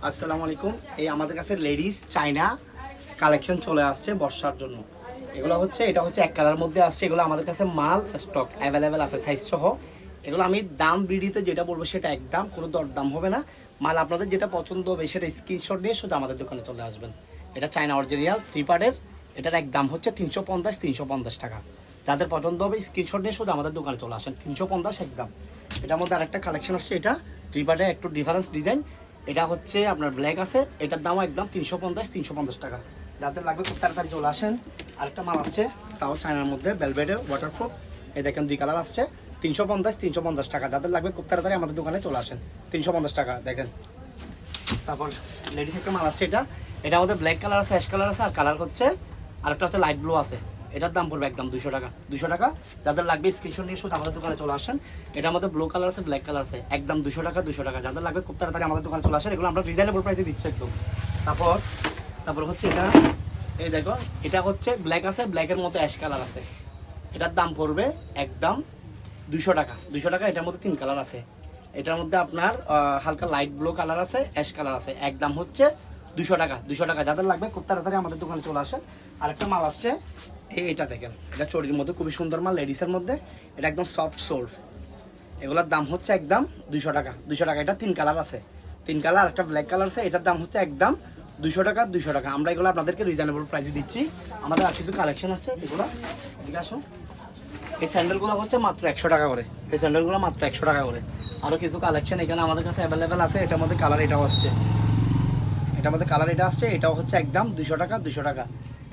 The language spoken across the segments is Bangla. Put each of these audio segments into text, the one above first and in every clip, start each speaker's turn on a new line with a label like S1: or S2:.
S1: আসসালামু আলাইকুম। এই আমাদের কাছে লেডিস চাইনা কালেকশন চলে আসছে বর্ষার জন্য। এগুলো হচ্ছে এটা হচ্ছে এক কালার মধ্যে আসছে। এগুলো আমাদের কাছে মাল স্টক অ্যাভেলেবেল আছে সাইজ সহ। এগুলো আমি দাম ভিডিওতে যেটা বলবো সেটা একদম, কোনো দরদাম হবে না। মাল আপনাদের যেটা পছন্দ হবে সেটা স্ক্রিনশট দিয়ে শুধু আমাদের দোকানে চলে আসবেন। এটা চাইনা অরিজিনাল 3 পার্টের। এটার এক দাম হচ্ছে 350 টাকা। যাদের পছন্দ হবে স্ক্রিনশট দিয়ে শুধু আমাদের দোকানে চলে আসেন। 350 একদম। এটার মধ্যে আরেকটা কালেকশন আসছে, এটা 3 পার্টের একটু ডিফারেন্স ডিজাইন। এটা হচ্ছে আপনার ব্ল্যাক আছে, এটার দামও একদম 350 টাকা। যাদের লাগবে খুব তাড়াতাড়ি চলে আসেন। আরেকটা মাল আসছে, তাও চায়নার মধ্যে ভেলভেটের ওয়াটারপ্রুফ। এই দেখেন 2 কালার আসছে, 350 টাকা। যাদের লাগবে খুব তাড়াতাড়ি আমাদের দোকানে চলে আসেন। 350 টাকা দেখেন। তারপর লেডিস একটা মাল আসছে, এটা আমাদের ব্ল্যাক কালার আছে, অ্যাশ কালার আছে, আর কালার হচ্ছে আরেকটা হচ্ছে লাইট ব্লু আছে। এটার দাম পড়বে একদম 200 টাকা। 200 টাকা। যাদের লাগবে স্ক্রিনশট নিয়ে শুধু আমাদের দোকানে চলে আসেন। এটা আমাদের ব্লু কালার আছে, ব্ল্যাক কালার আছে, একদম 200 টাকা। 200 টাকা। যাদের লাগবে খুব তাড়াতাড়ি আমাদের দোকানে চলে আসেন। এগুলো আমরা রিজনেবল প্রাইসে দিচ্ছি একদম। তারপর হচ্ছে এটা, এই দেখো এটা হচ্ছে ব্ল্যাক আছে, ব্ল্যাকের মধ্যে অ্যাশ কালার আছে। এটার দাম পড়বে একদম 200 টাকা। 200 টাকা। এটার মধ্যে 3 কালার আছে। এটার মধ্যে আপনার হালকা লাইট ব্লু কালার আছে, অ্যাশ কালার আছে। একদম হচ্ছে 200 টাকা। 200 টাকা। যাদের লাগবে খুব তাড়াতাড়ি আমাদের দোকানে চলে আসেন। আরেকটা মাল আসছে, এটা দেখেন, এটা চড়ির মধ্যে খুবই সুন্দর মাল, লেডিসের মধ্যে। এটা একদম সফট সোল। এগুলোর দাম হচ্ছে একদম 200 টাকা। 200 টাকা। এটা 3 কালার আছে, 3 কালার। একটা ব্ল্যাক কালার আছে। এটার দাম হচ্ছে একদম 200 টাকা। 200 টাকা। আমরা এগুলো আপনাদেরকে রিজনেবল প্রাইসে দিচ্ছি। আমাদের আর কিছু কালেকশন আছে, এগুলো এদিকে আসুন। এই স্যান্ডেলগুলো হচ্ছে মাত্র 100 টাকা করে। এই স্যান্ডেলগুলো মাত্র 100 টাকা করে। আরও কিছু কালেকশন এখানে আমাদের কাছে অ্যাভেলেবেল আছে। এটার মধ্যে কালার এটাও আসছে, এটার মধ্যে কালার এটা আসছে। এটাও হচ্ছে একদম 200 টাকা। 200 টাকা।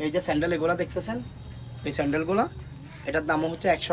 S1: এই যে স্যান্ডেল এগুলো দেখতেছেন, এই স্যান্ডেলগুলো এটার দামও হচ্ছে 100